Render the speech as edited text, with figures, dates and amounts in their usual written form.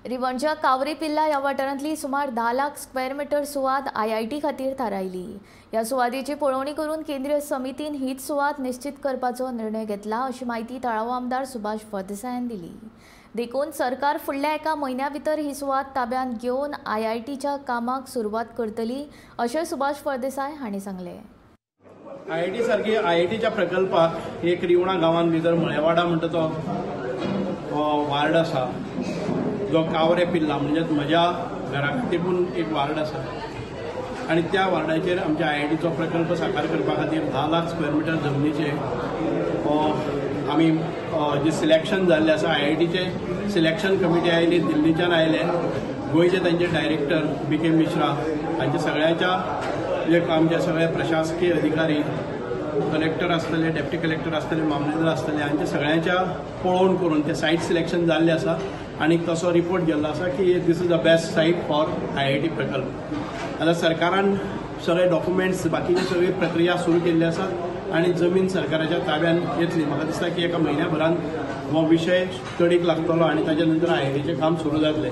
रिवणच्या कावरीपिल्ला ह्या वाठारांतली सुमार 10 लाख स्क्वेअर मीटर सुवात आयआयटी खातीर थारायली। ह्या सुवातेची पळोवणी करून केंद्रीय समितीन हीच सुवात निश्चित करपाचो निर्णय घेतला, अशी माहिती तळावो आमदार सुभाष फळदेसायान दिली। देखून सरकार फुडल्या एका म्हयन्या भितर ही सुवात ताब्यात घेवन आयआयटीच्या कामाक सुरवात करतली, अशें सुभाष फळदेसाय हांणी सांगले। आयआयटी सारखी आयआयटीच्या प्रकल्पाक एक रिवणा गांवांत भितर मळेवाडा म्हणटा तो वार्ड आसा, जो कावरेपिल्ला म्हणजे म्हज्या घरा खातीर एक वार्ड आसा आणि त्या वार्डाचेर आमच्या आयआयटीचो प्रकल्प साकार करपा खातीर 10 लाख स्क्वेअर मीटर जमनीचे आमी जे सिलेक्शन जाल्ले आसा। आयआयटीचे सिलेक्शन कमिटी आयली, दिल्लीच्यान आयले, गोंयचे तांचे डायरेक्टर BK मिश्रा हांचे सगळ्यांच्या जे आमचे सगळे प्रशासकीय अधिकारी, कलेक्टर आसतले, डेप्टी कलेक्टर आसतले, मामलेदार आसतले, हांचे सगळ्यांच्या पळोवन करून ते सायट सिलेक्शन जाल्ले आसा आणि तसो रिपोर्ट गेल्लो आसा की this is the best site for IIT प्रकल्प। आता सरकारान सगळे डॉक्युमेंट्स बाकीची सगळी प्रक्रिया सुरू केल्ली आसा आणि जमीन सरकाराच्या ताब्यान येतली। म्हाका दिसता की एका म्हयन्याभरान हो विशय तडीक लागतलो आणि ताच्या नंतर आयआयटीचें काम सुरू जातलें।